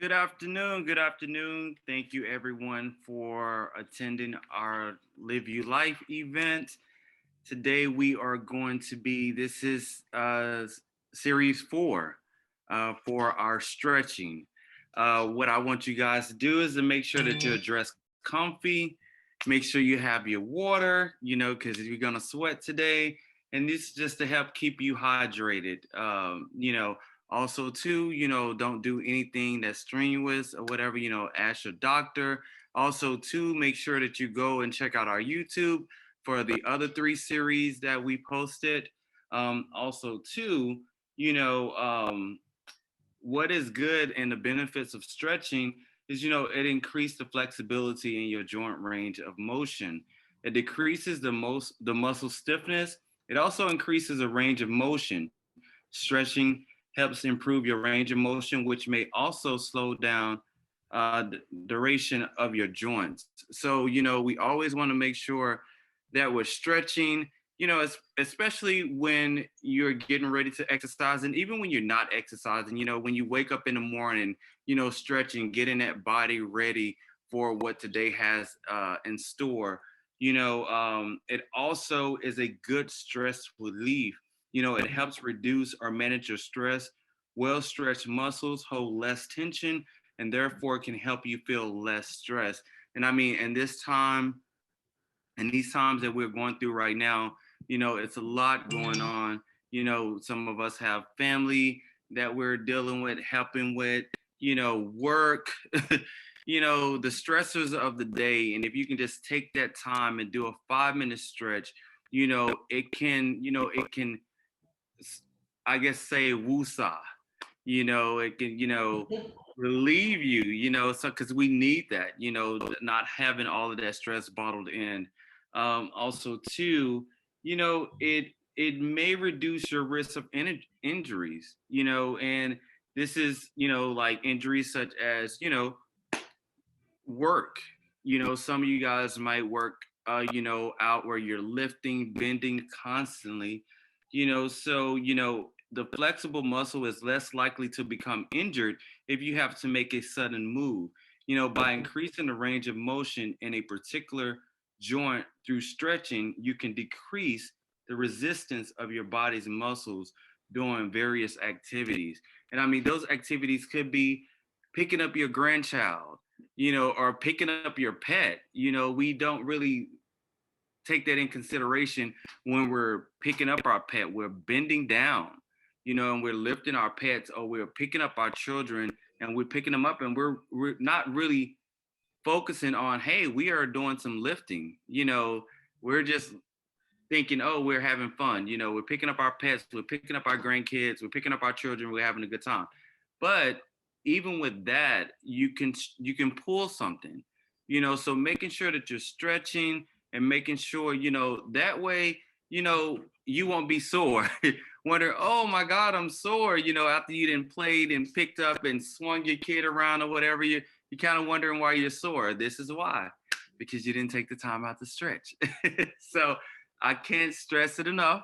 Good afternoon. Good afternoon. Thank you, everyone, for attending our Live You Life event. Today, we are going to be, this is series four for our stretching. What I want you guys to do is to make sure that you're dressed comfy, make sure you have your water, because you're going to sweat today. And this is just to help keep you hydrated. Also, too, don't do anything that's strenuous or whatever, ask your doctor. Also, too, make sure that you go and check out our YouTube for the other three series that we posted. Also, too, you know, um, what is good and the benefits of stretching is, it increases the flexibility in your joint range of motion. It decreases the muscle stiffness. It also increases the range of motion. Stretching helps improve your range of motion, which may also slow down the duration of your joints. So, we always want to make sure that we're stretching, especially when you're getting ready to exercise. And even when you're not exercising, when you wake up in the morning, stretching, getting that body ready for what today has in store. It also is a good stress relief. It helps reduce or manage your stress. Well stretched muscles hold less tension and therefore can help you feel less stress. And I mean, in this time, and these times that we're going through right now, it's a lot going on. Some of us have family that we're dealing with, helping with, work, the stressors of the day. And if you can just take that time and do a 5 minute stretch, it can, I guess, say woosah. It can, relieve you, so because we need that, not having all of that stress bottled in. Also, too, it may reduce your risk of injuries, and this is, like injuries such as, work. Some of you guys might work, out where you're lifting, bending constantly, so, the flexible muscle is less likely to become injured if you have to make a sudden move. By increasing the range of motion in a particular joint through stretching, you can decrease the resistance of your body's muscles doing various activities. And I mean, those activities could be picking up your grandchild, or picking up your pet. We don't really take that in consideration when we're picking up our pet. We're bending down, and we're lifting our pets, or we're picking up our children and we're picking them up, and we're not really focusing on, hey, we are doing some lifting. We're just thinking, oh, we're having fun. We're picking up our pets, we're picking up our grandkids, we're picking up our children, we're having a good time. But even with that, you can pull something, so making sure that you're stretching and making sure, that way, you won't be sore. Wonder, oh my God, I'm sore, after you didn't played and picked up and swung your kid around or whatever, you kind of wondering why you're sore. This is why, because you didn't take the time out to stretch. So I can't stress it enough.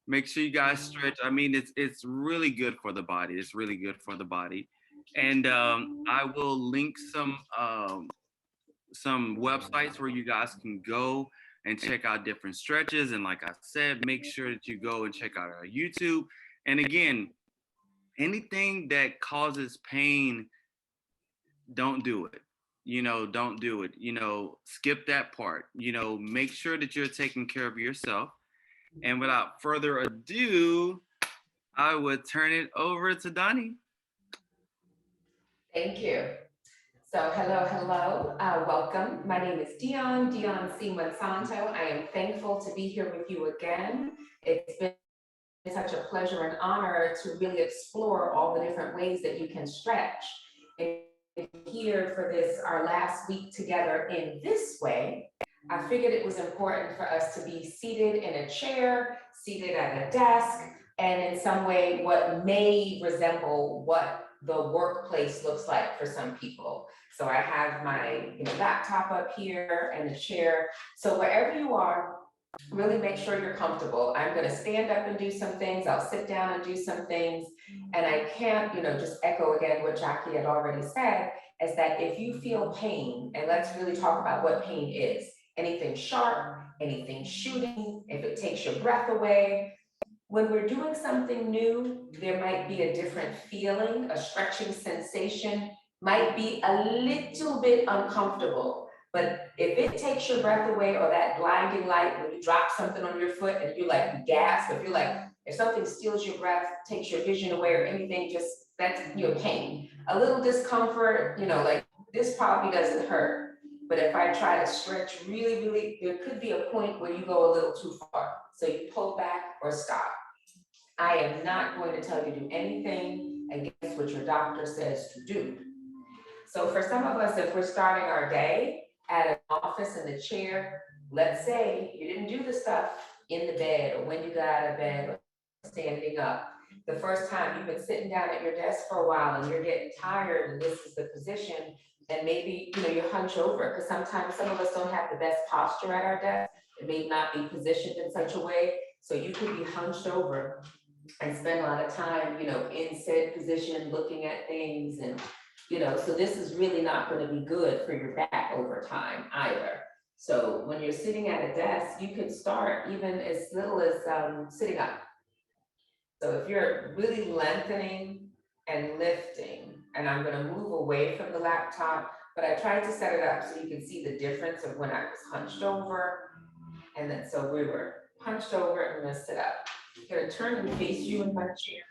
Make sure you guys stretch. I mean, it's really good for the body. It's really good for the body. And I will link some websites where you guys can go and check out different stretches. And like I said, make sure that you go and check out our YouTube. And again, anything that causes pain, don't do it. Don't do it. Skip that part. Make sure that you're taking care of yourself. And without further ado, I would turn it over to Donnie. Thank you. So, hello. Welcome. My name is Dionne Monsanto. I am thankful to be here with you again. It's been such a pleasure and honor to really explore all the different ways that you can stretch. And here for this, our last week together in this way, I figured it was important for us to be seated in a chair, seated at a desk, and in some way, what may resemble what the workplace looks like for some people. So I have my laptop up here and a chair. So wherever you are, Really make sure you're comfortable. I'm gonna stand up and do some things, I'll sit down and do some things. And I can't, just echo again what Jackie had already said, is that if you feel pain, and let's really talk about what pain is, anything sharp, anything shooting, if it takes your breath away, when we're doing something new, there might be a different feeling, a stretching sensation, might be a little bit uncomfortable. But if it takes your breath away, or that blinding light when you drop something on your foot and you like gasp, if you're like, if something steals your breath, takes your vision away or anything, just that's your pain. A little discomfort, like this probably doesn't hurt. But if I try to stretch really, really, there could be a point where you go a little too far. So you pull back or stop. I am not going to tell you to do anything against what your doctor says to do. So for some of us, if we're starting our day at an office in the chair, let's say you didn't do the stuff in the bed or when you got out of bed or standing up. The first time you've been sitting down at your desk for a while and you're getting tired and this is the position, and maybe you hunch over, because sometimes some of us don't have the best posture at our desk. It may not be positioned in such a way, so you could be hunched over and spend a lot of time, in said position, looking at things and, so this is really not gonna be good for your back over time either. So when you're sitting at a desk, you could start even as little as sitting up. So if you're really lengthening and lifting, and I'm gonna move away from the laptop, but I tried to set it up so you can see the difference of when I was hunched over. And then, so we were hunched over and we're gonna sit up. I'm gonna turn and face you in my chair.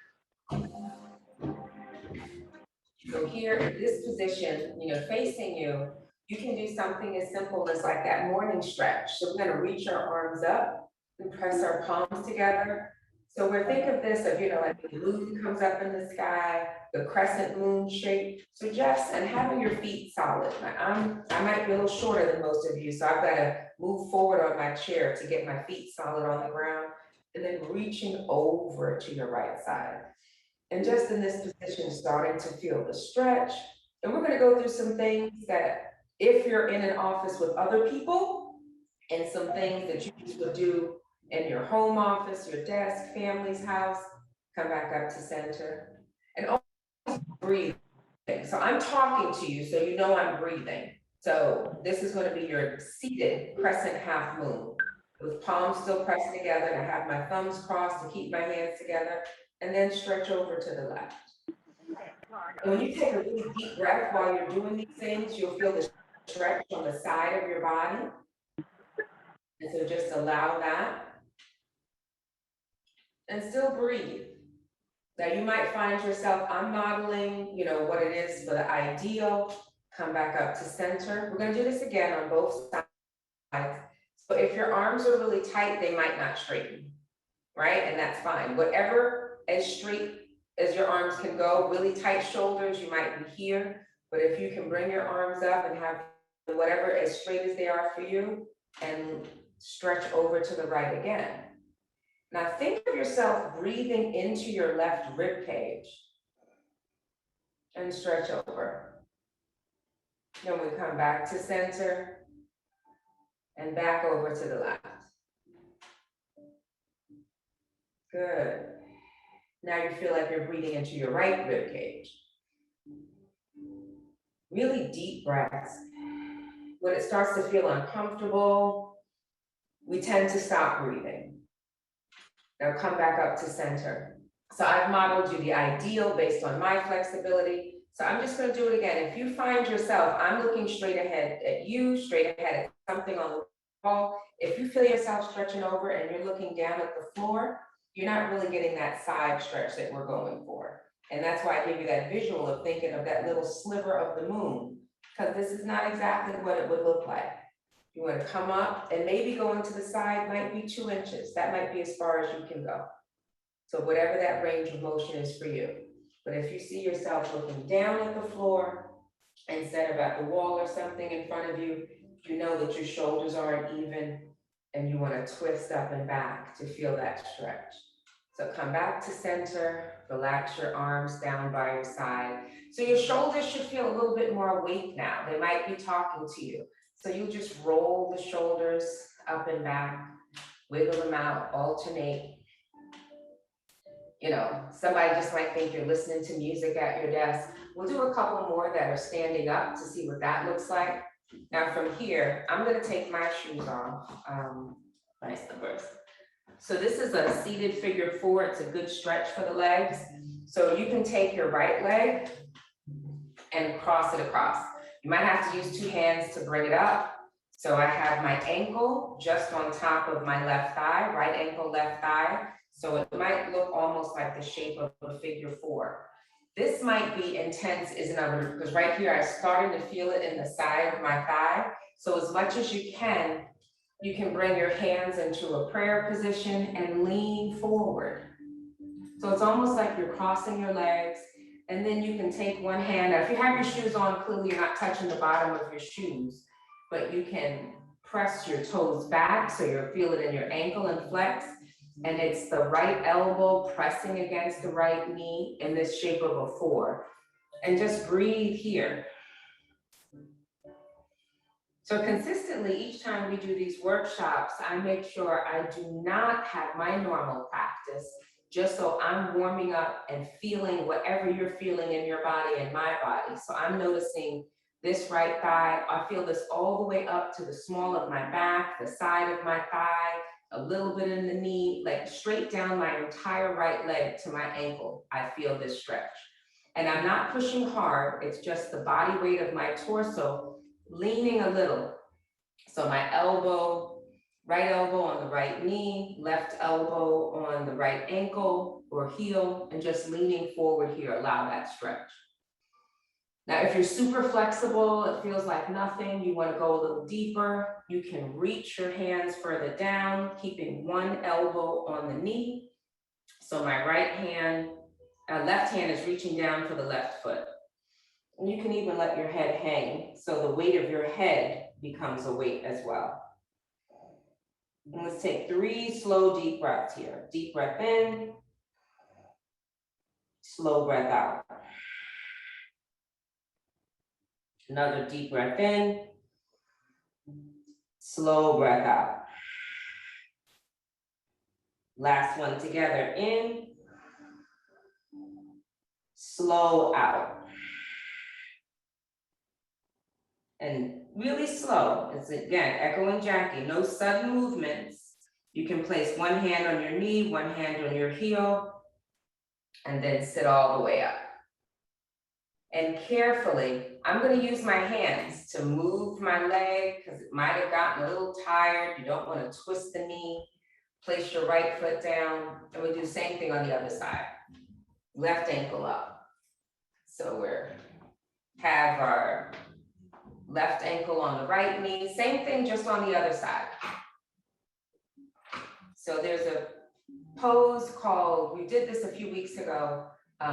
So here in this position, facing you, you can do something as simple as like that morning stretch. So we're gonna reach our arms up and press our palms together. So we're think of this of, like the moon comes up in the sky, the crescent moon shape. So just, and having your feet solid. I might be a little shorter than most of you, so I've gotta move forward on my chair to get my feet solid on the ground, and then reaching over to your right side. And just in this position, starting to feel the stretch. And we're gonna go through some things that if you're in an office with other people, and some things that you just would do in your home office, your desk, family's house, come back up to center. And always breathe. So I'm talking to you, so you know I'm breathing. So this is gonna be your seated crescent half moon, with palms still pressed together, and I have my thumbs crossed to keep my hands together, and then stretch over to the left. And when you take a really deep breath while you're doing these things, you'll feel the stretch on the side of your body. And so just allow that. And still breathe. Now you might find yourself, I'm modeling, what it is for the ideal. Come back up to center. We're gonna do this again on both sides. So if your arms are really tight, they might not straighten, right? And that's fine. Whatever as straight as your arms can go, really tight shoulders, you might be here. But if you can bring your arms up and have whatever as straight as they are for you, and stretch over to the right again. Now think of yourself breathing into your left rib cage and stretch over. Then we come back to center and back over to the left. Good. Now you feel like you're breathing into your right rib cage. Really deep breaths. When it starts to feel uncomfortable, we tend to stop breathing. Now come back up to center. So I've modeled you the ideal based on my flexibility. So I'm just gonna do it again. If you find yourself, I'm looking straight ahead at you, straight ahead at something on the wall. If you feel yourself stretching over and you're looking down at the floor, you're not really getting that side stretch that we're going for. And that's why I give you that visual of thinking of that little sliver of the moon, because this is not exactly what it would look like. You want to come up and maybe going to the side might be 2 inches. That might be as far as you can go. So whatever that range of motion is for you. But if you see yourself looking down at the floor instead of at the wall or something in front of you, you know that your shoulders aren't even and you want to twist up and back to feel that stretch. So come back to center, relax your arms down by your side. So your shoulders should feel a little bit more awake now. They might be talking to you. So you just roll the shoulders up and back. Wiggle them out, alternate. You know, somebody just might think you're listening to music at your desk. We'll do a couple more that are standing up to see what that looks like. Now from here, I'm gonna take my shoes off. Nice numbers. So this is a seated figure 4. It's a good stretch for the legs. So you can take your right leg and cross it across. You might have to use 2 hands to bring it up. So I have my ankle just on top of my left thigh, right ankle, left thigh. So it might look almost like the shape of a figure 4. This might be intense is another, because right here, I'm starting to feel it in the side of my thigh. So as much as you can bring your hands into a prayer position and lean forward. So it's almost like you're crossing your legs, and then you can take one hand. Now, if you have your shoes on, clearly you're not touching the bottom of your shoes, but you can press your toes back so you feel it in your ankle and flex. And it's the right elbow pressing against the right knee in this shape of a 4. And just breathe here. So consistently, each time we do these workshops, I make sure I do not have my normal practice, just so I'm warming up and feeling whatever you're feeling in your body and my body. So I'm noticing this right thigh. I feel this all the way up to the small of my back, the side of my thigh, a little bit in the knee, like straight down my entire right leg to my ankle. I feel this stretch. And I'm not pushing hard. It's just the body weight of my torso leaning a little. So my elbow, right elbow on the right knee, left elbow on the right ankle or heel, and just leaning forward here, allow that stretch. Now, if you're super flexible, it feels like nothing, you want to go a little deeper, you can reach your hands further down, keeping one elbow on the knee. So my left hand is reaching down for the left foot. And you can even let your head hang, so the weight of your head becomes a weight as well. And let's take 3 slow, deep breaths here. Deep breath in, slow breath out. Another deep breath in, slow breath out. Last one together, in, slow out. And really slow, it's again, echoing Jackie, no sudden movements. You can place one hand on your knee, one hand on your heel, and then sit all the way up. And carefully, I'm gonna use my hands to move my leg because it might have gotten a little tired. You don't want to twist the knee. Place your right foot down, and we do the same thing on the other side. Left ankle up. So have our left ankle on the right knee. Same thing, just on the other side. So there's a pose called, we did this a few weeks ago,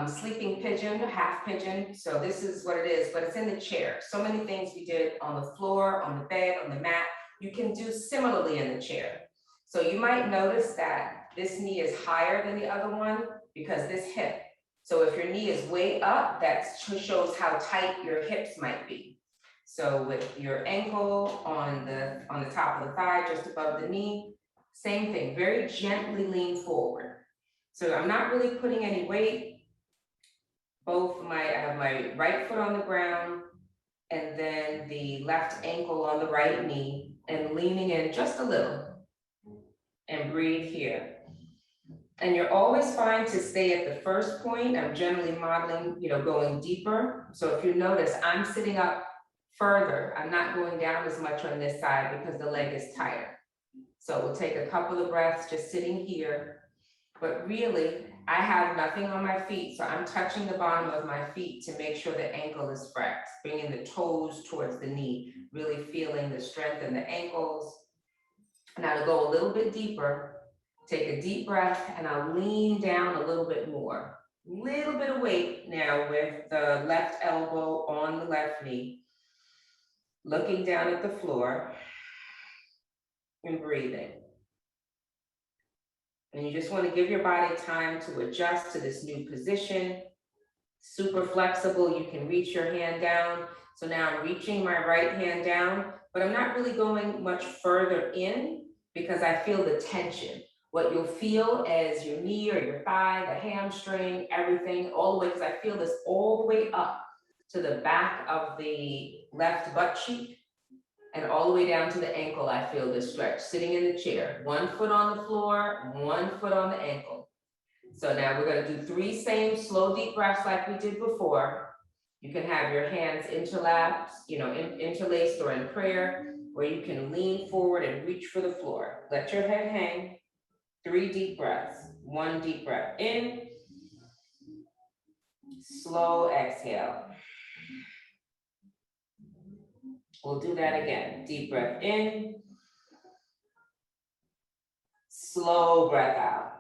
sleeping pigeon, half pigeon. So this is what it is, but it's in the chair. So many things we did on the floor, on the bed, on the mat, you can do similarly in the chair. So you might notice that this knee is higher than the other one because this hip. So if your knee is way up, that shows how tight your hips might be. So with your ankle on the top of the thigh, just above the knee, same thing, very gently lean forward. So I'm not really putting any weight. I have my right foot on the ground and then the left ankle on the right knee and leaning in just a little and breathe here. And you're always fine to stay at the first point. I'm generally modeling, going deeper. So if you notice, I'm sitting up further. I'm not going down as much on this side because the leg is tighter. So we'll take a couple of breaths just sitting here. But really, I have nothing on my feet, so I'm touching the bottom of my feet to make sure the ankle is flexed, bringing the toes towards the knee, really feeling the strength in the ankles. Now to go a little bit deeper, take a deep breath and I'll lean down a little bit more. Little bit of weight now with the left elbow on the left knee, looking down at the floor and breathing. And you just want to give your body time to adjust to this new position. Super flexible, you can reach your hand down. So now I'm reaching my right hand down, but I'm not really going much further in. because I feel the tension. What you'll feel as your knee or your thigh, the hamstring, everything, all the way, because I feel this all the way up to the back of the left butt cheek and all the way down to the ankle. I feel this stretch sitting in the chair, 1 foot on the floor, 1 foot on the ankle. So now we're gonna do 3 same slow deep breaths like we did before. You can have your hands interlaced, interlaced or in prayer, where you can lean forward and reach for the floor. Let your head hang. 3 deep breaths. 1 deep breath in. Slow exhale. We'll do that again. Deep breath in. Slow breath out.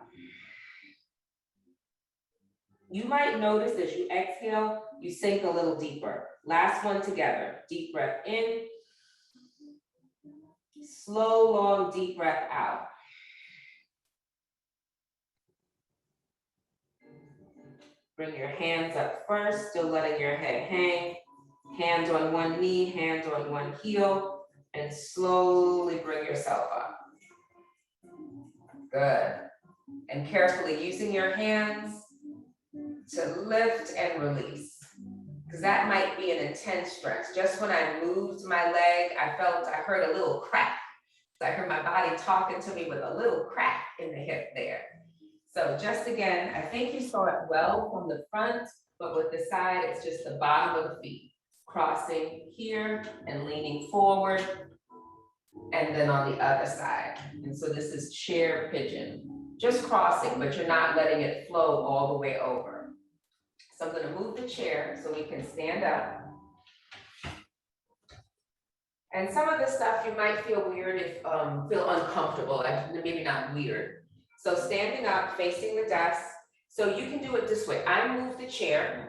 You might notice as you exhale, you sink a little deeper. Last one together. Deep breath in. Slow, long, deep breath out. Bring your hands up first, still letting your head hang. Hands on one knee, hands on one heel, and slowly bring yourself up. Good. And carefully using your hands to lift and release, because that might be an intense stretch. Just when I moved my leg, I heard a little crack. So I heard my body talking to me with a little crack in the hip there. So just again, I think you saw it well from the front, but with the side, it's just the bottom of the feet. Crossing here and leaning forward, and then on the other side. And so this is chair pigeon, just crossing, but you're not letting it flow all the way over. So I'm gonna move the chair so we can stand up. And some of the stuff you might feel weird if, feel uncomfortable, maybe not weird. So standing up, facing the desk. So you can do it this way. I move the chair,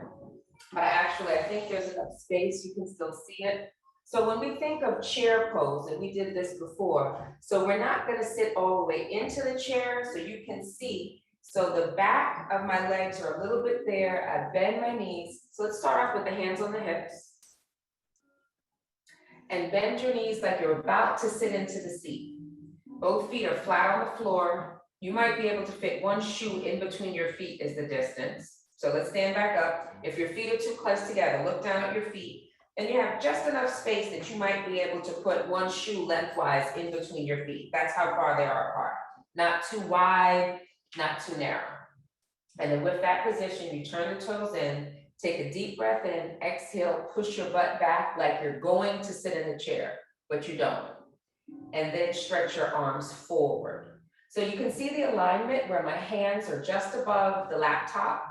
but I think there's enough space, you can still see it. So when we think of chair pose, and we did this before, so we're not gonna sit all the way into the chair, so you can see. So the back of my legs are a little bit there, I bend my knees. So let's start off with the hands on the hips. And bend your knees like you're about to sit into the seat. Both feet are flat on the floor. You might be able to fit 1 shoe in between your feet is the distance. So let's stand back up. If your feet are too close together, look down at your feet. And you have just enough space that you might be able to put 1 shoe lengthwise in between your feet. That's how far they are apart. Not too wide, not too narrow. And then with that position, you turn the toes in, take a deep breath in, exhale, push your butt back like you're going to sit in the chair, but you don't. And then stretch your arms forward. So you can see the alignment where my hands are just above the laptop,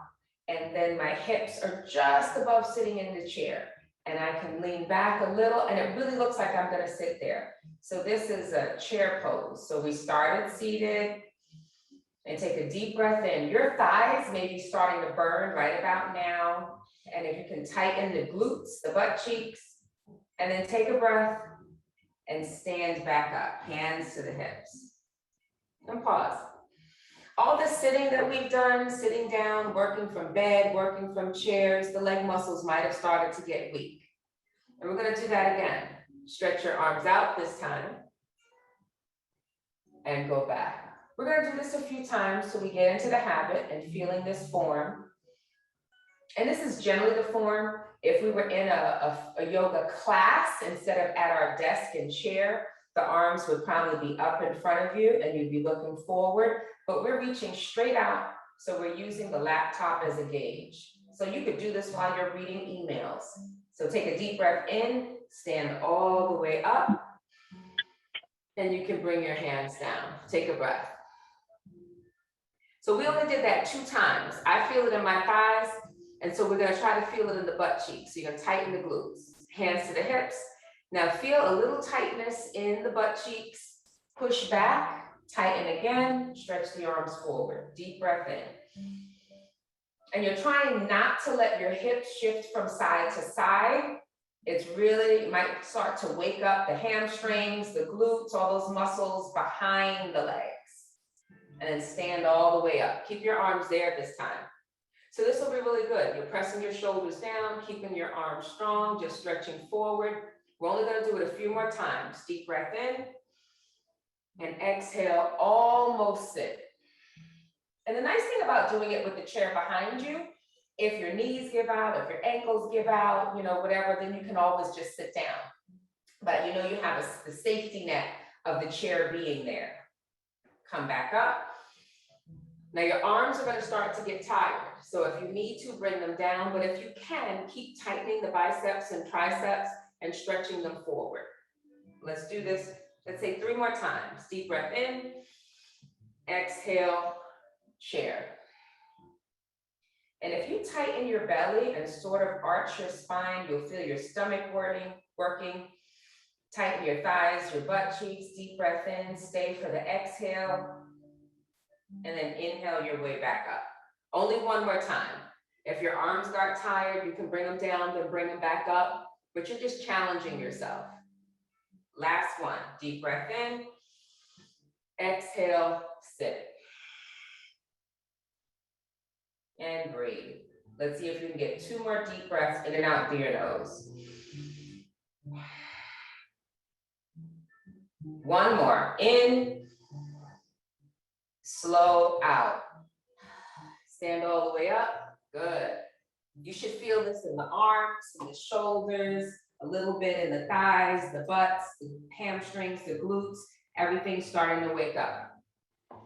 and then my hips are just above sitting in the chair. And I can lean back a little, and it really looks like I'm gonna sit there. So this is a chair pose. So we started seated, and take a deep breath in. Your thighs may be starting to burn right about now. And if you can tighten the glutes, the butt cheeks, and then take a breath and stand back up, hands to the hips. And pause. All the sitting that we've done, sitting down, working from bed, working from chairs, the leg muscles might have started to get weak. And we're gonna do that again. Stretch your arms out this time and go back. We're gonna do this a few times so we get into the habit and feeling this form. And this is generally the form if we were in a yoga class instead of at our desk and chair. The arms would probably be up in front of you and you'd be looking forward, but we're reaching straight out. So we're using the laptop as a gauge. So you could do this while you're reading emails. So take a deep breath in, stand all the way up, and you can bring your hands down. Take a breath. So we only did that 2 times. I feel it in my thighs, and so we're gonna try to feel it in the butt cheeks. So you're gonna tighten the glutes, hands to the hips. Now feel a little tightness in the butt cheeks. Push back, tighten again, stretch the arms forward. Deep breath in. And you're trying not to let your hips shift from side to side. It's really, you might start to wake up the hamstrings, the glutes, all those muscles behind the legs. And then stand all the way up. Keep your arms there this time. So this will be really good. You're pressing your shoulders down, keeping your arms strong, just stretching forward. We're only gonna do it a few more times. Deep breath in. And exhale, almost sit. And the nice thing about doing it with the chair behind you, if your knees give out, if your ankles give out, whatever, then you can always just sit down. But you have the safety net of the chair being there. Come back up. Now your arms are going to start to get tired. So if you need to, bring them down, but if you can, keep tightening the biceps and triceps and stretching them forward. Let's do this. Let's say 3 more times. Deep breath in, exhale, chair. And if you tighten your belly and sort of arch your spine, you'll feel your stomach working. Tighten your thighs, your butt cheeks, deep breath in, stay for the exhale, and then inhale your way back up. Only 1 more time. If your arms got tired, you can bring them down, then bring them back up, but you're just challenging yourself. Last one, deep breath in, exhale, sit. And breathe. Let's see if you can get 2 more deep breaths in and out through your nose. 1 more, in, slow out. Stand all the way up, good. You should feel this in the arms, in the shoulders, a little bit in the thighs, the butts, the hamstrings, the glutes, everything's starting to wake up.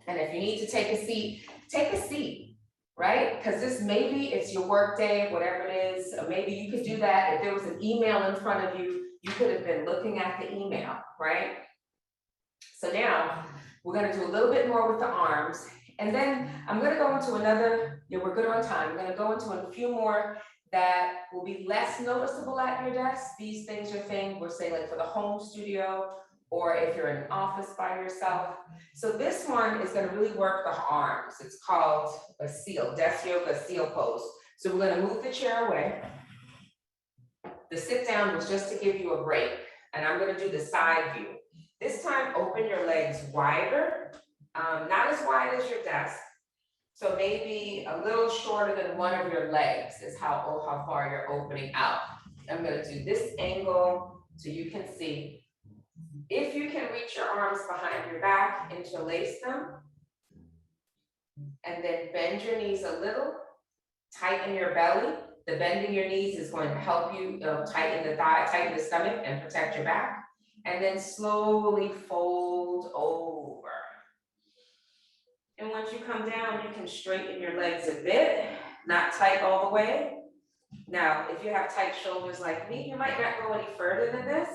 And if you need to take a seat, right? Because maybe it's your work day, whatever it is, or maybe you could do that. If there was an email in front of you, you could have been looking at the email, right? So now we're going to do a little bit more with the arms, and then I'm going to go into another, we're good on time. We're going to go into a few more that will be less noticeable at your desk. These things are things we're saying like for the home studio, or if you're in an office by yourself. So this one is going to really work the arms. It's called a seal, desk yoga seal pose. So we're going to move the chair away. The sit down was just to give you a break, and I'm going to do the side view. This time, open your legs wider, not as wide as your desk. So maybe a little shorter than one of your legs is how far you're opening out. I'm going to do this angle so you can see. If you can reach your arms behind your back, interlace them, and then bend your knees a little, tighten your belly. The bending your knees is going to help you tighten the thigh, tighten the stomach, and protect your back. And then slowly fold over. And once you come down, you can straighten your legs a bit, not tight all the way. Now, if you have tight shoulders like me, you might not go any further than this.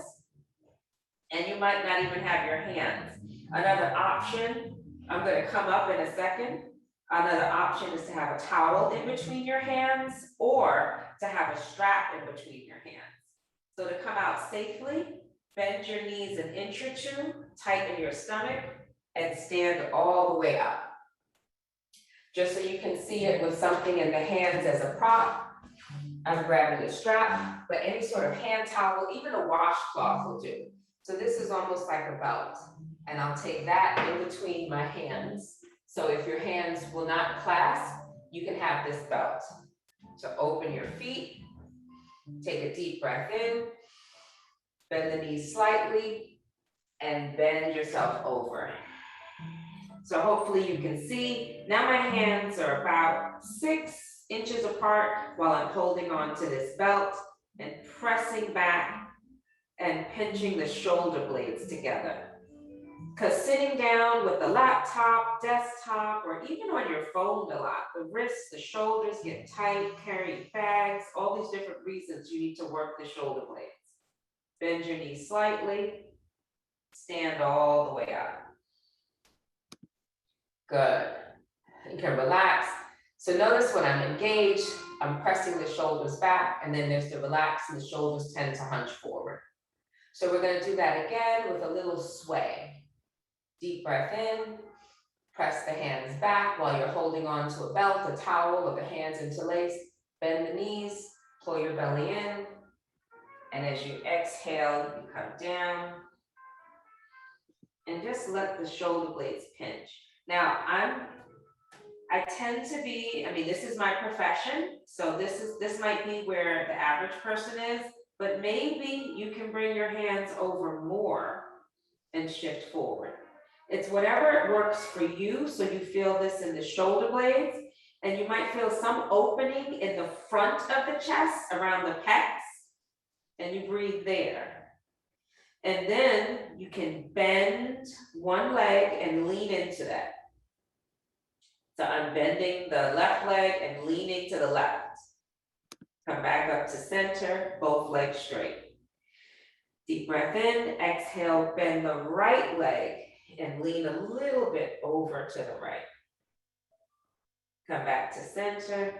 And you might not even have your hands. Another option, I'm going to come up in a second. Another option is to have a towel in between your hands or to have a strap in between your hands. So to come out safely, bend your knees an inch or 2, tighten your stomach, and stand all the way up. Just so you can see it with something in the hands as a prop, I'm grabbing a strap, but any sort of hand towel, even a washcloth will do. So this is almost like a belt, and I'll take that in between my hands. So if your hands will not clasp, you can have this belt. So open your feet, take a deep breath in, bend the knees slightly, and bend yourself over. So hopefully you can see, now my hands are about 6 inches apart while I'm holding on to this belt and pressing back and pinching the shoulder blades together. Because sitting down with the laptop, desktop, or even on your phone a lot, the wrists, the shoulders get tight, carrying bags, all these different reasons you need to work the shoulder blades. Bend your knees slightly, stand all the way up. Good. You can relax. So notice when I'm engaged, I'm pressing the shoulders back, and then there's the relax and the shoulders tend to hunch forward. So we're going to do that again with a little sway. Deep breath in, press the hands back while you're holding on to a belt, a towel, or the hands interlaced. Bend the knees, pull your belly in, and as you exhale, you come down. And just let the shoulder blades pinch. Now, I tend to be, this is my profession, so this might be where the average person is, but maybe you can bring your hands over more and shift forward. It's whatever works for you. So you feel this in the shoulder blades, and you might feel some opening in the front of the chest around the pecs, and you breathe there. And then you can bend one leg and lean into that. So I'm bending the left leg and leaning to the left. Come back up to center, both legs straight. Deep breath in, exhale, bend the right leg and lean a little bit over to the right. Come back to center.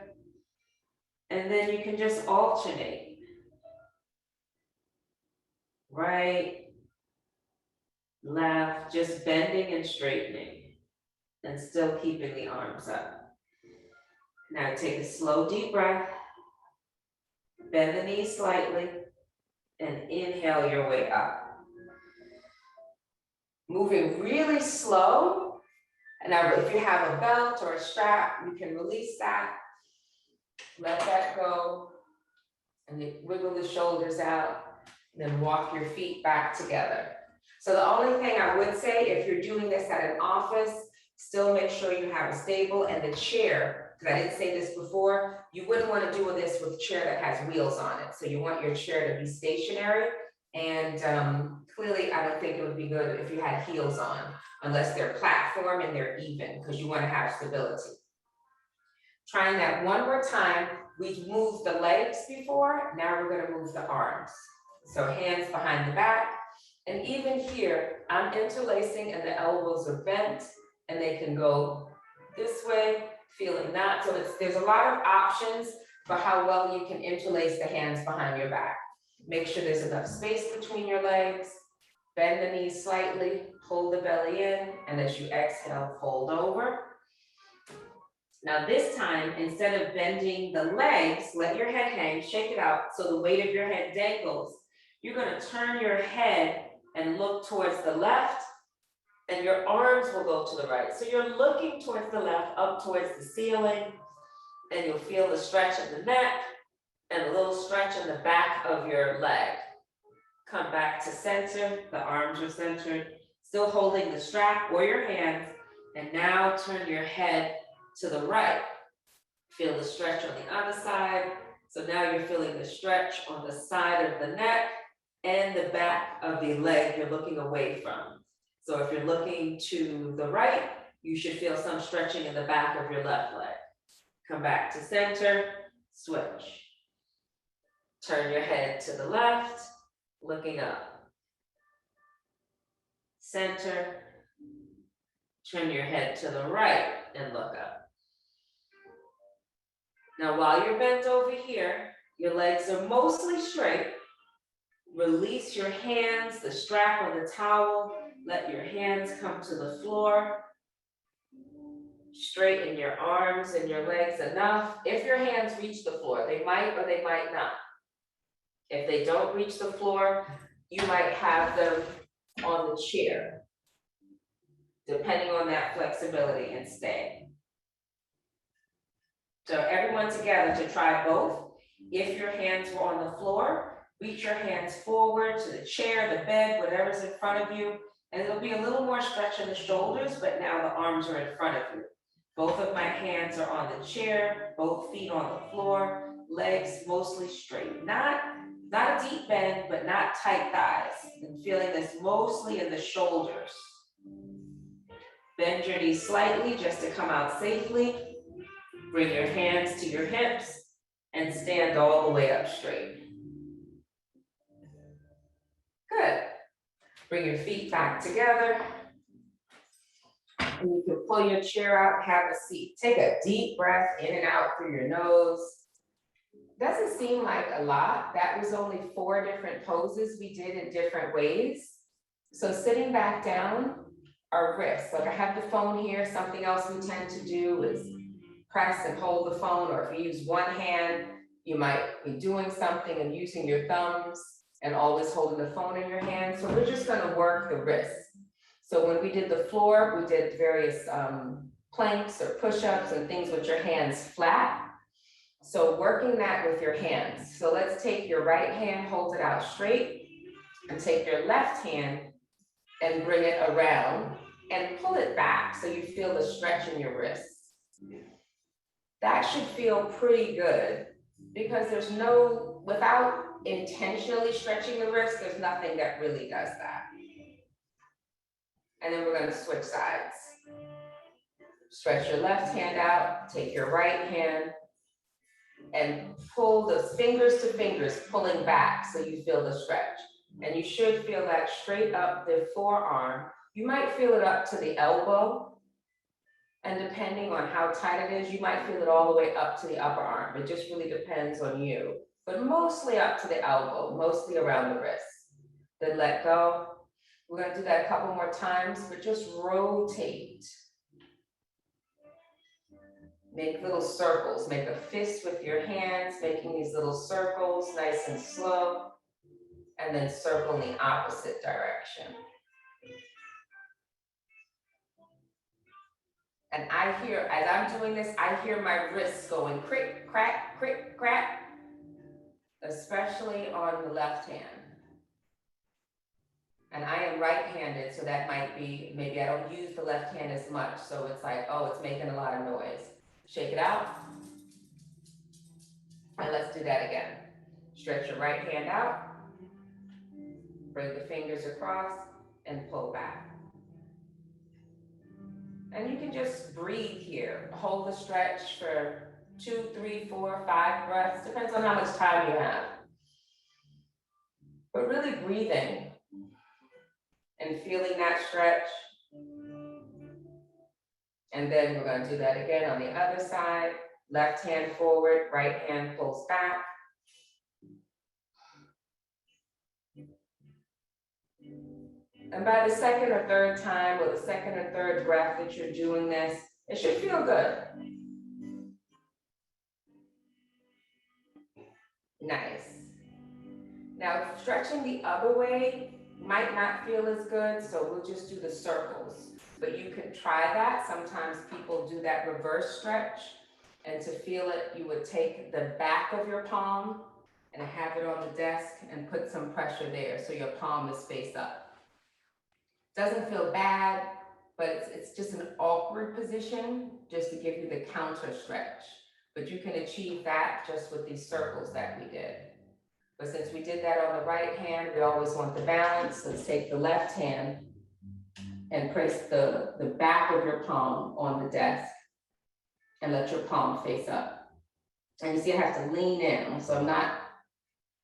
And then you can just alternate. Right, left, just bending and straightening and still keeping the arms up. Now take a slow deep breath. Bend the knees slightly and inhale your way up. Moving really slow. And now if you have a belt or a strap, you can release that. Let that go. And you wiggle the shoulders out. And then walk your feet back together. So the only thing I would say, if you're doing this at an office, still make sure you have a stable and the chair, because I didn't say this before, you wouldn't want to do this with a chair that has wheels on it. So you want your chair to be stationary. And clearly, I don't think it would be good if you had heels on, unless they're platform and they're even, because you want to have stability. Trying that one more time. We've moved the legs before, now we're going to move the arms. So hands behind the back. And even here, I'm interlacing and the elbows are bent and they can go this way, feeling that. So there's a lot of options for how well you can interlace the hands behind your back. Make sure there's enough space between your legs. Bend the knees slightly, pull the belly in, and as you exhale, fold over. Now this time, instead of bending the legs, let your head hang, shake it out so the weight of your head dangles. You're going to turn your head and look towards the left, and your arms will go to the right. So you're looking towards the left, up towards the ceiling, and you'll feel the stretch in the neck and a little stretch in the back of your leg. Come back to center, the arms are centered, still holding the strap or your hands, and now turn your head to the right. Feel the stretch on the other side. So now you're feeling the stretch on the side of the neck and the back of the leg you're looking away from. So if you're looking to the right, you should feel some stretching in the back of your left leg. Come back to center, switch. Turn your head to the left, looking up. Center, turn your head to the right and look up. Now while you're bent over here, your legs are mostly straight. Release your hands, the strap or the towel. Let your hands come to the floor. Straighten your arms and your legs enough. If your hands reach the floor, they might or they might not. If they don't reach the floor, you might have them on the chair, depending on that flexibility, and stay. So everyone together to try both. If your hands were on the floor, reach your hands forward to the chair, the bed, whatever's in front of you, and there'll be a little more stretch in the shoulders, but now the arms are in front of you. Both of my hands are on the chair, both feet on the floor, legs mostly straight. Not a deep bend, but not tight thighs. And feeling this mostly in the shoulders. Bend your knees slightly just to come out safely. Bring your hands to your hips and stand all the way up straight. Good. Bring your feet back together. And you can pull your chair out, have a seat. Take a deep breath in and out through your nose. Doesn't seem like a lot. That was only 4 different poses we did in different ways. So sitting back down, our wrists, like I have the phone here, something else we tend to do is press and hold the phone, or if you use one hand, you might be doing something and using your thumbs and always holding the phone in your hand. So we're just gonna work the wrists. So when we did the floor, we did various planks or push-ups and things with your hands flat. So working that with your hands. So let's take your right hand, hold it out straight, and take your left hand and bring it around and pull it back so you feel the stretch in your wrists. That should feel pretty good because there's no, without intentionally stretching the wrist, there's nothing that really does that. And then we're gonna switch sides. Stretch your left hand out, take your right hand, and pull those fingers to fingers, pulling back so you feel the stretch. And you should feel that straight up the forearm. You might feel it up to the elbow. And depending on how tight it is, you might feel it all the way up to the upper arm. It just really depends on you. But mostly up to the elbow, mostly around the wrist. Then let go. We're gonna do that a couple more times, but just rotate. Make little circles, make a fist with your hands, making these little circles, nice and slow, and then circle in the opposite direction. And I hear, as I'm doing this, I hear my wrists going crick, crack, especially on the left hand. And I am right-handed, so that might be, maybe I don't use the left hand as much, so it's like, oh, it's making a lot of noise. Shake it out. And let's do that again. Stretch your right hand out. Bring the fingers across and pull back. And you can just breathe here. Hold the stretch for 2, 3, 4, 5 breaths. Depends on how much time you have. But really breathing and feeling that stretch. And then we're going to do that again on the other side. Left hand forward, right hand pulls back. And by the second or third time, or the second or third breath that you're doing this, it should feel good. Nice. Now, stretching the other way might not feel as good, so we'll just do the circles. But you can try that. Sometimes people do that reverse stretch. And to feel it, you would take the back of your palm and have it on the desk and put some pressure there so your palm is face up. Doesn't feel bad, but it's just an awkward position just to give you the counter stretch. But you can achieve that just with these circles that we did. But since we did that on the right hand, we always want the balance. Let's take the left hand and place the back of your palm on the desk and let your palm face up. And you see I have to lean in, so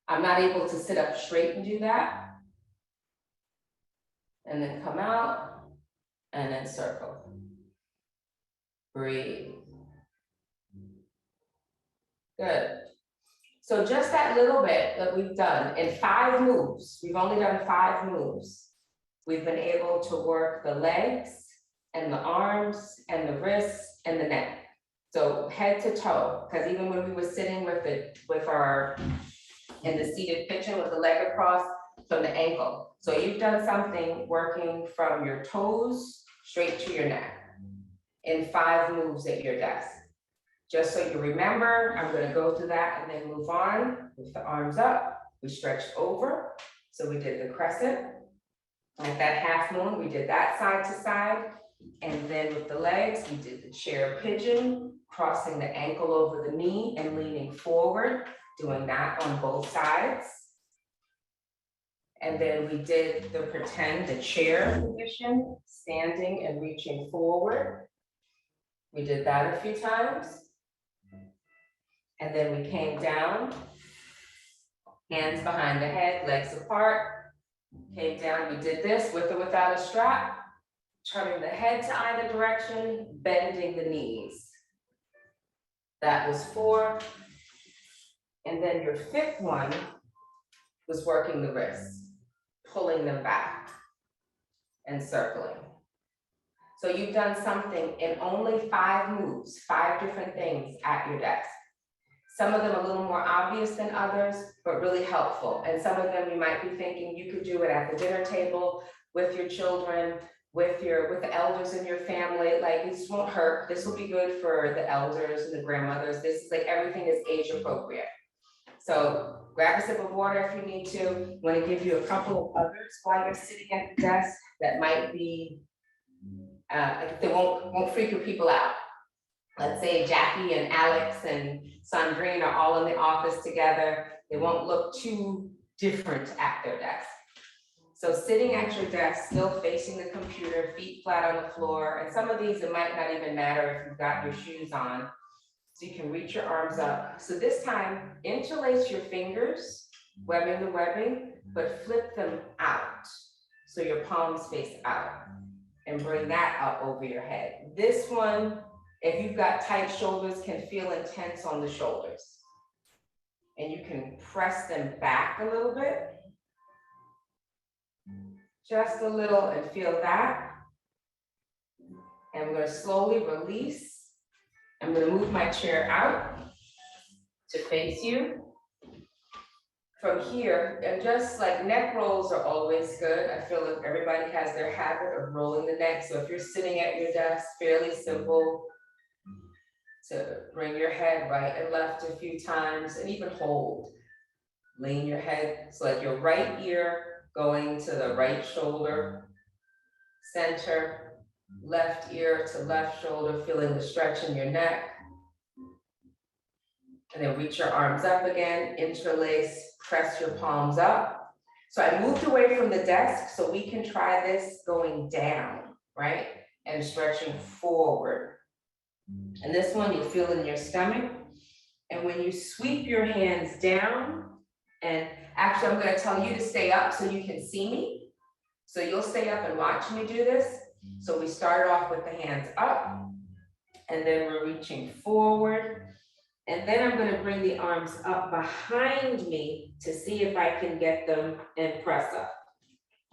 I'm not able to sit up straight and do that. And then come out and then circle. Breathe. Good. So just that little bit that we've done in 5 moves, we've only done 5 moves. We've been able to work the legs and the arms and the wrists and the neck. So head to toe, because even when we were sitting in the seated position with the leg across from the ankle. So you've done something working from your toes straight to your neck in 5 moves at your desk. Just so you remember, I'm going to go through that and then move on with the arms up. We stretched over. So we did the crescent. Like that half moon, we did that side to side. And then with the legs, we did the chair pigeon, crossing the ankle over the knee and leaning forward, doing that on both sides. And then we did the pretend, the chair position, standing and reaching forward. We did that a few times. And then we came down, hands behind the head, legs apart, came down. We did this with or without a strap, turning the head to either direction, bending the knees. That was 4. And then your 5th one was working the wrists, pulling them back and circling. So you've done something in only 5 moves, 5 different things at your desk. Some of them a little more obvious than others, but really helpful. And some of them you might be thinking you could do it at the dinner table with your children, with the elders in your family. Like, this won't hurt. This will be good for the elders and the grandmothers. This is like, everything is age appropriate. So grab a sip of water if you need to. I'm going to give you a couple of others while you're sitting at the desk that might be They won't freak your people out. Let's say Jackie and Alex and Sandrine are all in the office together. They won't look too different at their desk. So sitting at your desk, still facing the computer, feet flat on the floor, and some of these, it might not even matter if you've got your shoes on. So you can reach your arms up. So this time, interlace your fingers, webbing the webbing, but flip them out. So your palms face out and bring that up over your head. This one, if you've got tight shoulders, can feel intense on the shoulders. And you can press them back a little bit. Just a little, and feel that. And we're gonna slowly release. I'm gonna move my chair out to face you. From here, and just like neck rolls are always good. I feel like everybody has their habit of rolling the neck. So if you're sitting at your desk, fairly simple to bring your head right and left a few times and even hold. Lean your head, so like your right ear going to the right shoulder, center, left ear to left shoulder, feeling the stretch in your neck. And then reach your arms up again, interlace, press your palms up. So I moved away from the desk so we can try this going down, right? And stretching forward. And this one you feel in your stomach. And when you sweep your hands down, and actually I'm gonna tell you to stay up so you can see me. So you'll stay up and watch me do this. So we start off with the hands up, and then we're reaching forward. And then I'm gonna bring the arms up behind me to see if I can get them and press up.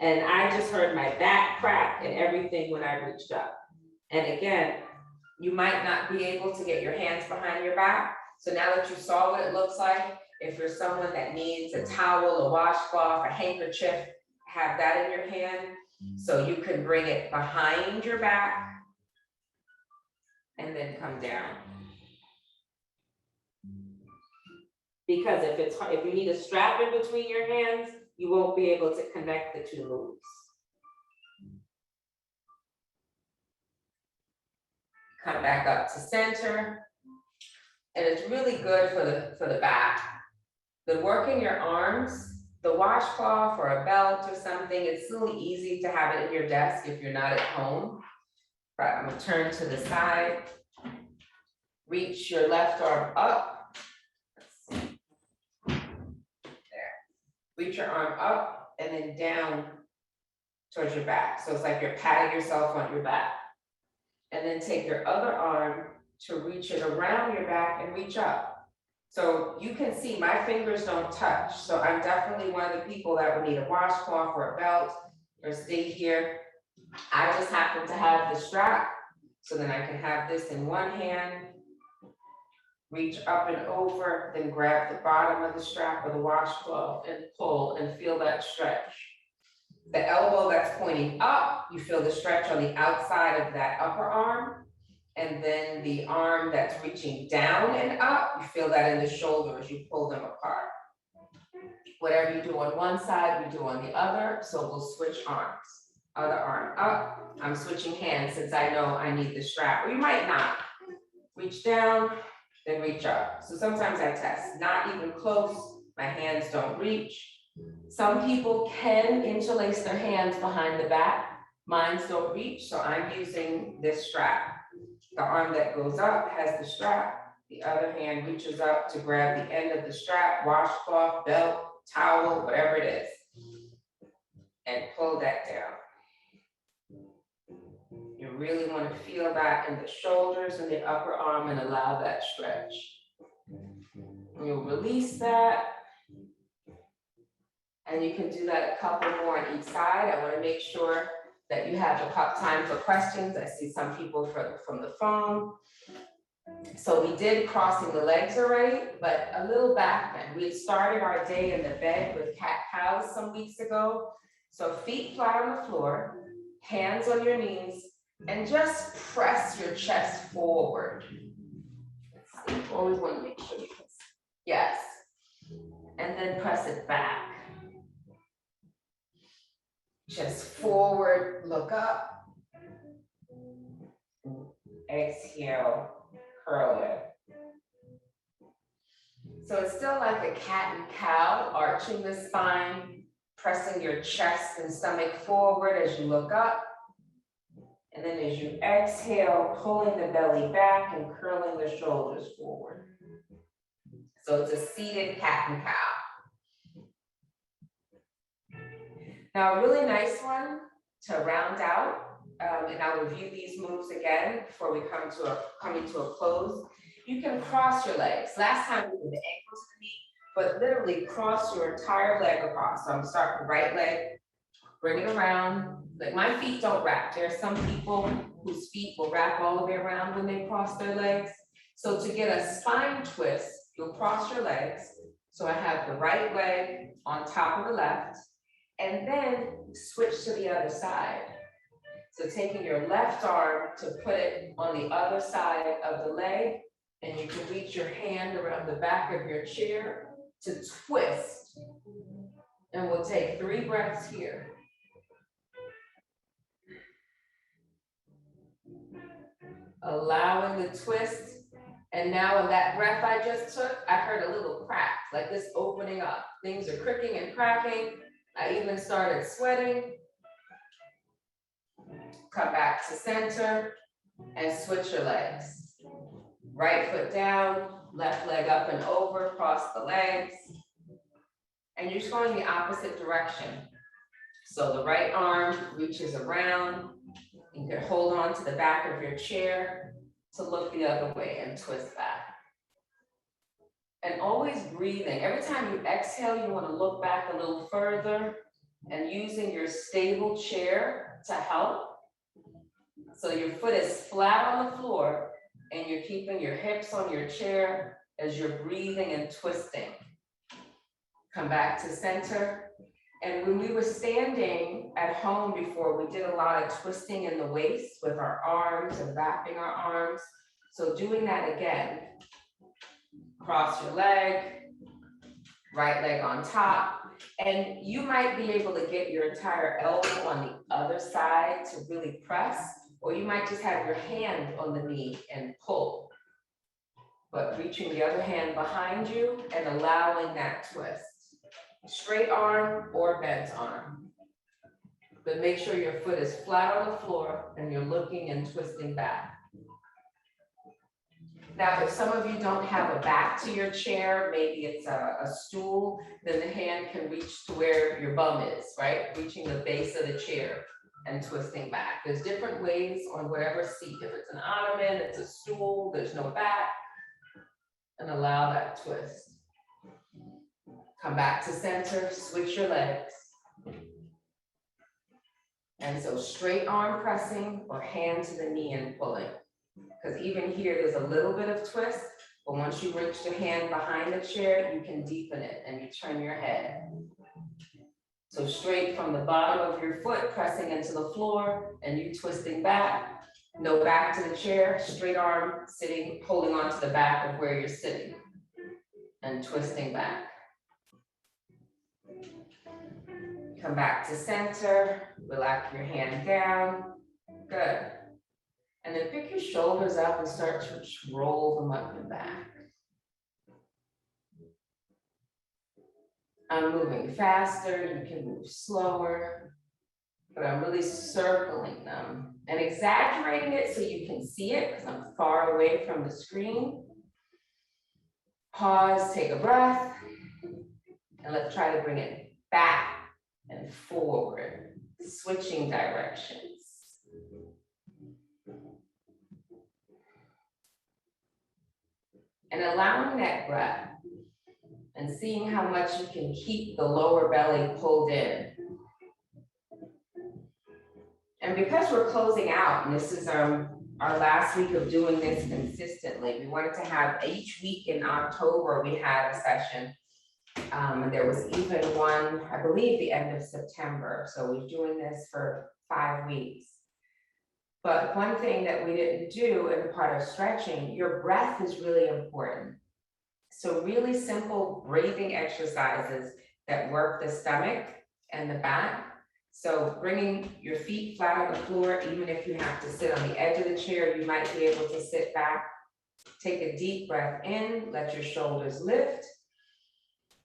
And I just heard my back crack and everything when I reached up. And again, you might not be able to get your hands behind your back. So now that you saw what it looks like, if you're someone that needs a towel, a washcloth, a handkerchief, have that in your hand. So you can bring it behind your back and then come down. Because if you need a strap in between your hands, you won't be able to connect the two moves. Come back up to center. And it's really good for the back. The working your arms, the washcloth or a belt or something, it's really easy to have it in your desk if you're not at home. Right, I'm gonna turn to the side. Reach your left arm up. Reach your arm up and then down towards your back. So it's like you're patting yourself on your back. And then take your other arm to reach it around your back and reach up. So you can see my fingers don't touch. So I'm definitely one of the people that would need a washcloth or a belt or stay here. I just happen to have the strap. So then I can have this in one hand, reach up and over, then grab the bottom of the strap or the washcloth and pull and feel that stretch. The elbow that's pointing up, you feel the stretch on the outside of that upper arm. And then the arm that's reaching down and up, you feel that in the shoulder as you pull them apart. Whatever you do on one side, we do on the other. So we'll switch arms. Other arm up. I'm switching hands since I know I need the strap. Or you might not. Reach down, then reach up. So sometimes I test, not even close, my hands don't reach. Some people can interlace their hands behind the back. Mine don't reach, so I'm using this strap. The arm that goes up has the strap. The other hand reaches up to grab the end of the strap, washcloth, belt, towel, whatever it is, and pull that down. You really want to feel that in the shoulders and the upper arm and allow that stretch. You'll release that. And you can do that a couple more on each side. I want to make sure that you have time for questions. I see some people from the phone. So we did crossing the legs already, but a little back bend. We had started our day in the bed with cat-cows some weeks ago. So feet flat on the floor, hands on your knees, and just press your chest forward. Let's see, always want to make sure you can see. Yes. And then press it back. Just forward, look up. exhale, curl it. So it's still like a cat and cow, arching the spine, pressing your chest and stomach forward as you look up. And then as you exhale, pulling the belly back and curling the shoulders forward. So it's a seated cat and cow. Now, a really nice one to round out, and I'll review these moves again before we come to a close. You can cross your legs. Last time we did the ankles to the knee, but literally cross your entire leg across. So I'm gonna start with right leg, bring it around. Like my feet don't wrap. There are some people whose feet will wrap all the way around when they cross their legs. So to get a spine twist, you'll cross your legs. So I have the right leg on top of the left, and then switch to the other side. So taking your left arm to put it on the other side of the leg, and you can reach your hand around the back of your chair to twist. And we'll take 3 breaths here. Allowing the twist. And now in that breath I just took, I heard a little crack, like this opening up. Things are cricking and cracking. I even started sweating. Come back to center and switch your legs. Right foot down, left leg up and over, cross the legs. And you're just going the opposite direction. So the right arm reaches around. You can hold on to the back of your chair to look the other way and twist back. And always breathing. Every time you exhale, you want to look back a little further and using your stable chair to help. So your foot is flat on the floor and you're keeping your hips on your chair as you're breathing and twisting. Come back to center. And when we were standing at home before, we did a lot of twisting in the waist with our arms and wrapping our arms. So doing that again. Cross your leg, right leg on top. And you might be able to get your entire elbow on the other side to really press, or you might just have your hand on the knee and pull. But reaching the other hand behind you and allowing that twist. Straight arm or bent arm. But make sure your foot is flat on the floor and you're looking and twisting back. Now, if some of you don't have a back to your chair, maybe it's a stool, then the hand can reach to where your bum is, right? Reaching the base of the chair and twisting back. There's different ways on whatever seat. If it's an ottoman, it's a stool, there's no back. And allow that twist. Come back to center, switch your legs. And so straight arm pressing or hand to the knee and pulling. Because even here, there's a little bit of twist, but once you reach the hand behind the chair, you can deepen it and you turn your head. So straight from the bottom of your foot, pressing into the floor and you twisting back. No back to the chair, straight arm sitting, holding on to the back of where you're sitting and twisting back. Come back to center, relax your hand down, good. And then pick your shoulders up and start to roll them up and back. I'm moving faster, you can move slower, but I'm really circling them and exaggerating it so you can see it because I'm far away from the screen. Pause, take a breath, and let's try to bring it back and forward, switching directions. And allowing that breath and seeing how much you can keep the lower belly pulled in. And because we're closing out, and this is our last week of doing this consistently, we wanted to have each week in October, we had a session. There was even one, I believe, the end of September. So we're doing this for 5 weeks. But one thing that we didn't do in the part of stretching, your breath is really important. So really simple breathing exercises that work the stomach and the back. So bringing your feet flat on the floor, even if you have to sit on the edge of the chair, you might be able to sit back. Take a deep breath in, let your shoulders lift.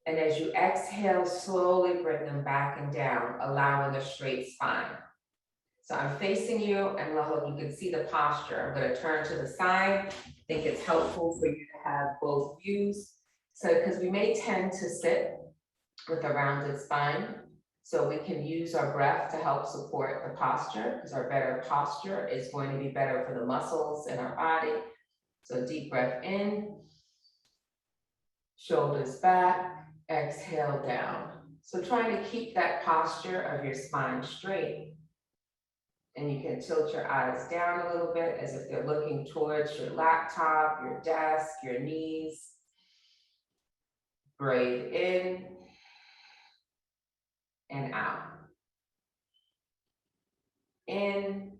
And as you exhale, slowly bring them back and down, allowing a straight spine. So I'm facing you, and I hope you can see the posture. I'm going to turn to the side. I think it's helpful for you to have both views. So, because we may tend to sit with a rounded spine, so we can use our breath to help support the posture, because our better posture is going to be better for the muscles in our body. So deep breath in, shoulders back, exhale down. So trying to keep that posture of your spine straight. And you can tilt your eyes down a little bit as if they're looking towards your laptop, your desk, your knees. Breathe in and out. In,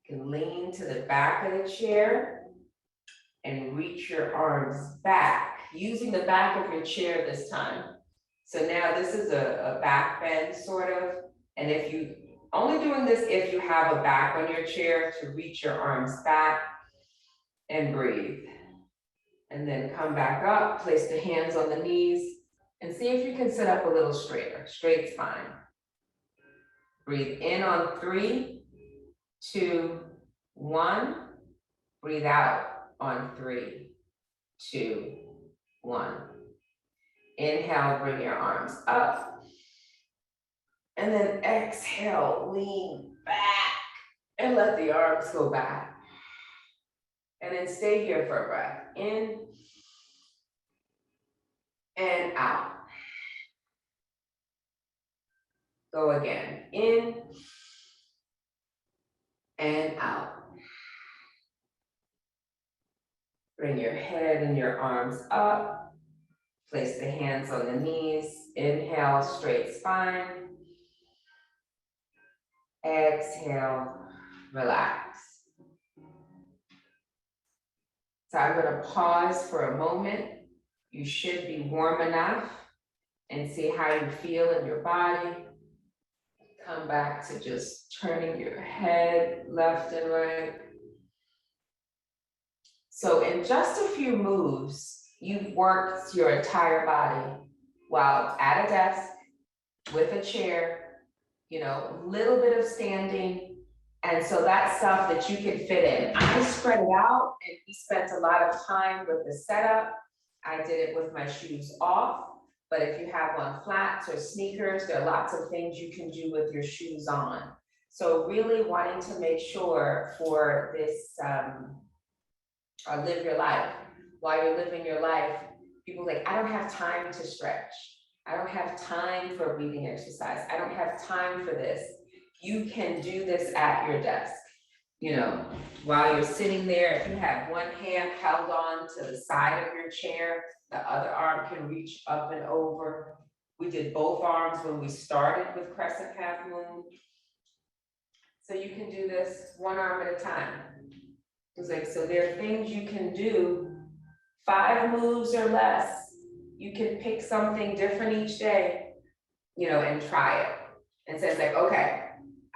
you can lean to the back of the chair and reach your arms back, using the back of your chair this time. So now this is a back bend sort of, and if you, only doing this if you have a back on your chair to reach your arms back and breathe. And then come back up, place the hands on the knees, and see if you can sit up a little straighter, straight spine. Breathe in on 3, 2, 1. Breathe out on 3, 2, 1. Inhale, bring your arms up. And then exhale, lean back and let the arms go back. And then stay here for a breath. In and out. Go again. In and out. Bring your head and your arms up. Place the hands on the knees. Inhale, straight spine. Exhale, relax. So I'm going to pause for a moment. You should be warm enough, and see how you feel in your body. Come back to just turning your head left and right. So in just a few moves, you've worked your entire body while at a desk, with a chair, little bit of standing. And so that's stuff that you can fit in. I spread it out, and we spent a lot of time with the setup. I did it with my shoes off, but if you have on flats or sneakers, there are lots of things you can do with your shoes on. So really wanting to make sure for this, live your life. While you're living your life, people are like, I don't have time to stretch. I don't have time for breathing exercise. I don't have time for this. You can do this at your desk. While you're sitting there, if you have one hand held on to the side of your chair, the other arm can reach up and over. We did both arms when we started with crescent half moon. So you can do this one arm at a time. It's like, so there are things you can do, 5 moves or less. You can pick something different each day, and try it. And so it's like, okay,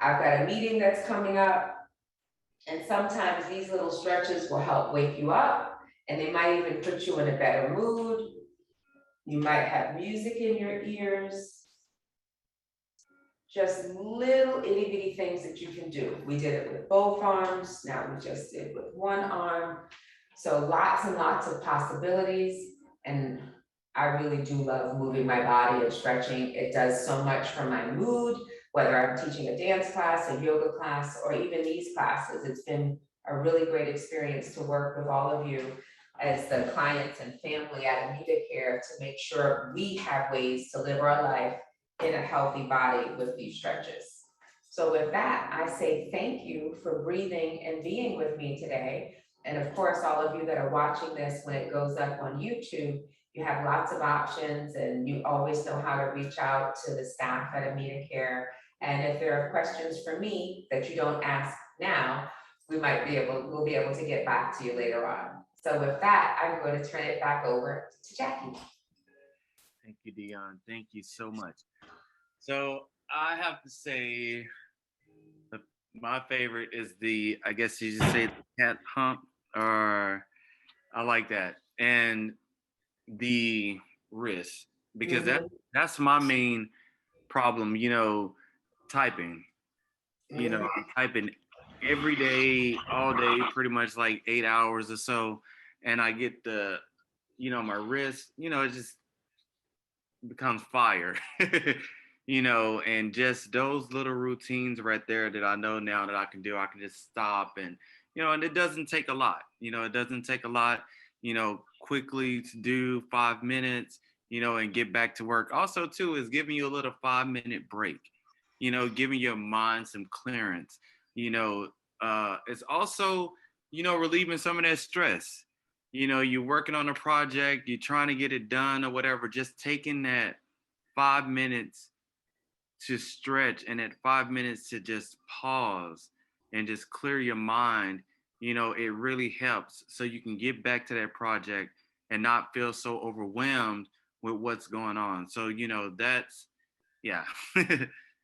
I've got a meeting that's coming up. And sometimes these little stretches will help wake you up, and they might even put you in a better mood. You might have music in your ears. Just little itty bitty things that you can do. We did it with both arms. Now we just did with one arm. So lots and lots of possibilities. And I really do love moving my body and stretching. It does so much for my mood, whether I'm teaching a dance class, a yoga class, or even these classes. It's been a really great experience to work with all of you as the clients and family at Anita Care to make sure we have ways to live our life in a healthy body with these stretches. So with that, I say thank you for breathing and being with me today. And of course, all of you that are watching this when it goes up on YouTube, you have lots of options, and you always know how to reach out to the staff at Anita Care. And if there are questions for me that you don't ask now, we'll be able to get back to you later on. So with that, I'm going to turn it back over to Jackie. Thank you, Dionne. Thank you so much. So I have to say the, my favorite is the, I guess you just say the cat hump, or I like that. And the wrist, because Mhm. that's my main problem, typing. I'm typing every day, all day, pretty much like 8 hours or so. And I get my wrist, it just becomes fire. And just those little routines right there that I know now that I can do, I can just stop and it doesn't take a lot. It doesn't take a lot, quickly to do 5 minutes, and get back to work. Also, too, is giving you a little 5 minute break, giving your mind some clearance. It's also, relieving some of that stress. You're working on a project, you're trying to get it done or whatever, just taking that 5 minutes to stretch and at 5 minutes to just pause and just clear your mind, it really helps so you can get back to that project and not feel so overwhelmed with what's going on. So, that's, yeah.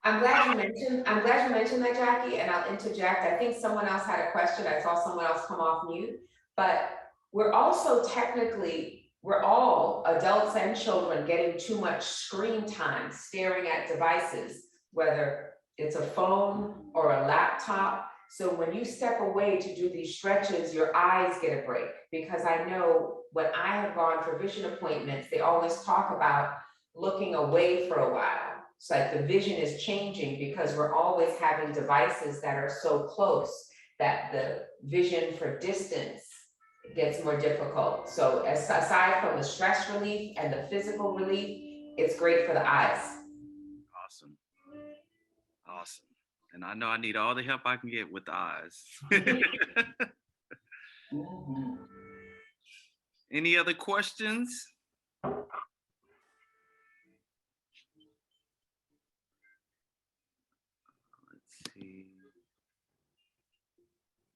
I'm glad you mentioned that, Jackie, and I'll interject. I think someone else had a question. I saw someone else come off mute. But we're all adults and children getting too much screen time, staring at devices, whether it's a phone or a laptop. So when you step away to do these stretches, your eyes get a break. Because I know when I have gone for vision appointments, they always talk about looking away for a while. It's like the vision is changing because we're always having devices that are so close that the vision for distance gets more difficult. So aside from the stress relief and the physical relief, it's great for the eyes. Awesome. Awesome. And I know I need all the help I can get with the eyes. Mhm. Any other questions? Let's see.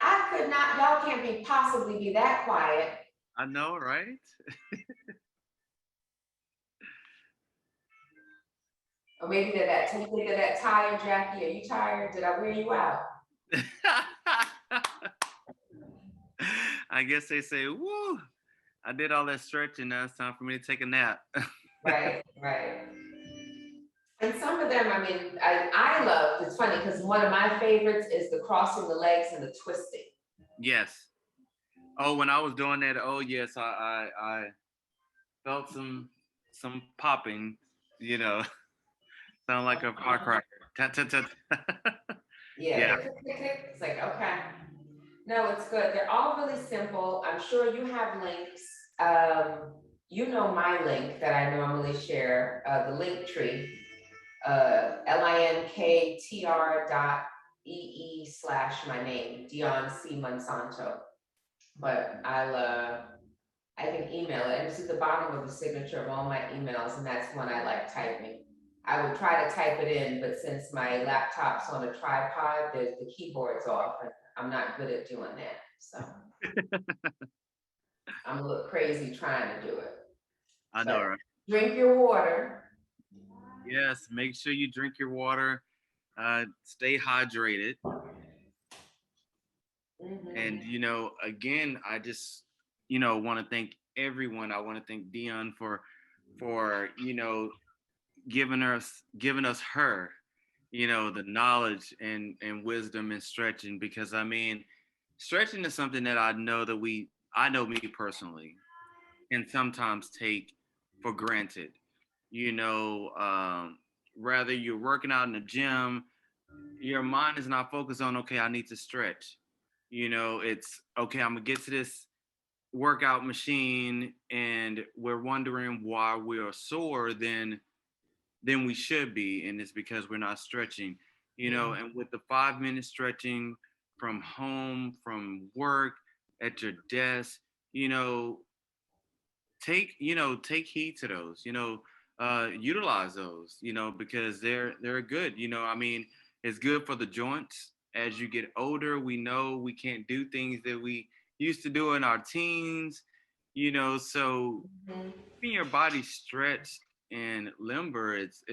I could not, y'all can't be possibly be that quiet. I know, right? Or maybe you think of that tired, Jackie. Are you tired? Did I wear you out? I guess they say, woo, I did all that stretching. Now it's time for me to take a nap. Right, right. And some of them, I mean, I love, it's funny because one of my favorites is the crossing the legs and the twisting. Yes. Oh, when I was doing that, oh yes, I felt some popping, you know, sound like a firecracker. Tut, tut, tut. Yeah, Yeah, the click, click, click. It's like, okay. No, it's good. They're all really simple. I'm sure you have links. You know my link that I normally share, the link tree, linktr.ee/my name, Dionne C. Monsanto. But I can email it. And it's at the bottom of the signature of all my emails, and that's when I like typing. I would try to type it in, but since my laptop's on a tripod, the keyboard's off, and I'm not good at doing that. So I'm a little crazy trying to do it. I know, But right? drink your water. Yes, make sure you drink your water, stay hydrated. And, Mhm. again, I just, want to thank everyone. I want to thank Dion for, giving us her, the knowledge and wisdom and stretching, because I mean, stretching is something that I know me personally, and sometimes take for granted. You know, rather you're working out in the gym, your mind is not focused on, okay, I need to stretch. It's okay, I'm gonna get to this workout machine, and we're wondering why we are sore than we should be, and it's because we're not stretching. And with the 5 minute stretching from home, from work, at your desk, you know take heed to those, utilize those, because they're good. I mean, it's good for the joints. As you get older, we know we can't do things that we used to do in our teens, so Mhm. keeping your body stretched and limber, it's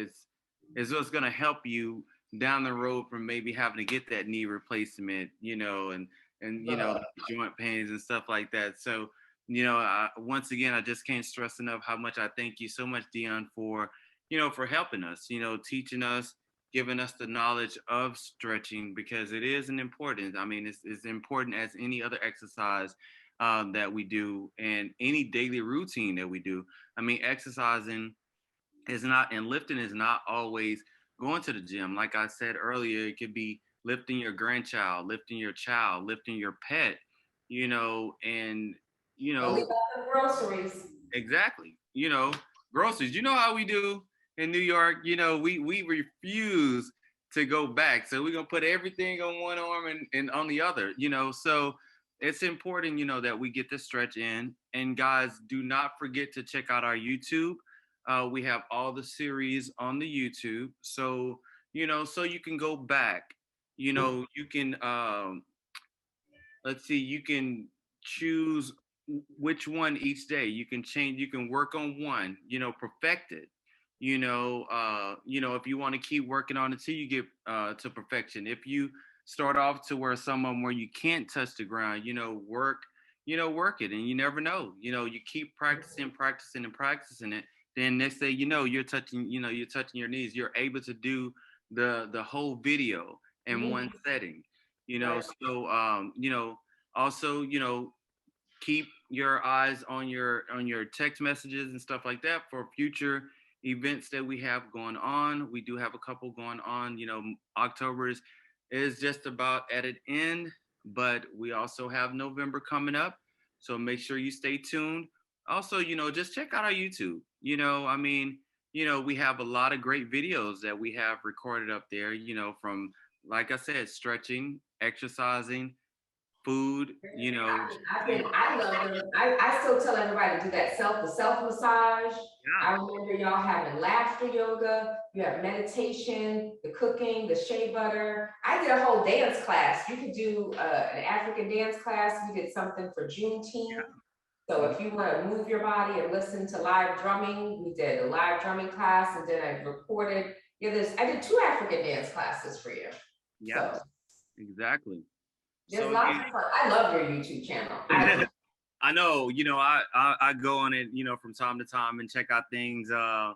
is what's going to help you down the road from maybe having to get that knee replacement, and Love. like joint pains and stuff like that. So, once again, I just can't stress enough how much I thank you so much, Dionne, for helping us, teaching us, giving us the knowledge of stretching because it is an important. I mean, it's important as any other exercise that we do and any daily routine that we do. I mean, exercising is not and lifting is not always going to the gym. Like I said earlier, it could be lifting your grandchild, lifting your child, lifting your pet, and you Don't leave know out the groceries. exactly, groceries. You know how we do in New York. We refuse to go back, so we're gonna put everything on one arm and on the other. So it's important, that we get the stretch in. And guys, do not forget to check out our YouTube. We have all the series on the YouTube, so you can go back. You can let's see, you can choose which one each day. You can change, you can work on one, perfect it. If you want to keep working on it till you get to perfection. If you start off to where someone where you can't touch the ground, work it, and you never know. You keep practicing, practicing, and practicing it. Then next day, you're touching your knees. You're able to do the whole video in Mhm. one setting. Right. Also, keep your eyes on your text messages and stuff like that for future events that we have going on. We do have a couple going on. October is just about at an end, but we also have November coming up. So make sure you stay tuned. Also, just check out our YouTube. I mean, we have a lot of great videos that we have recorded up there, from, like I said, stretching, exercising, food, I love them. I still tell everybody to do that self massage. yeah, I remember y'all having laughter yoga, you have meditation, the cooking, the shea butter. I did a whole dance class. You could do an African dance class. We did something for Juneteenth. So yeah, if you want to move your body and listen to live drumming, we did a live drumming class, and then I recorded. Yeah, I did 2 African dance classes for you. yeah, So exactly. there's So lots of fun. I love your YouTube channel. I again, do. I know, I go on it, from time to time and check out things. I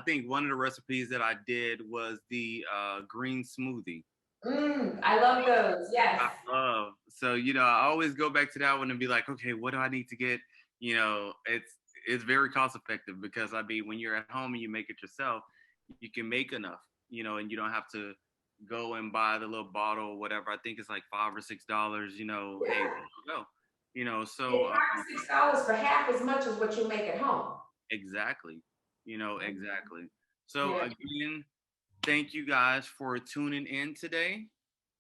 think one of the recipes that I did was the green smoothie. I love those. I Yes. love. So, I always go back to that one and be like, okay, what do I need to get? It's very cost effective because I mean, when you're at home and you make it yourself, you can make enough, and you don't have to go and buy the little bottle or whatever. I think it's like $5 or $6. Hey, there Yeah. you go. So It's $5 to $6 for half as much as what you make at home. exactly, exactly. So Yeah. again, thank you guys for tuning in today.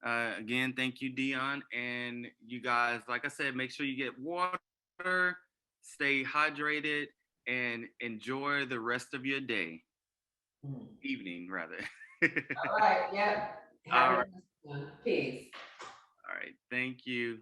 Again, thank you, Dionne. And you guys, like I said, make sure you get water, stay hydrated, and enjoy the rest of your day, evening, rather. All right. Yeah. Have All a right. nice one. Peace. All right. Thank you.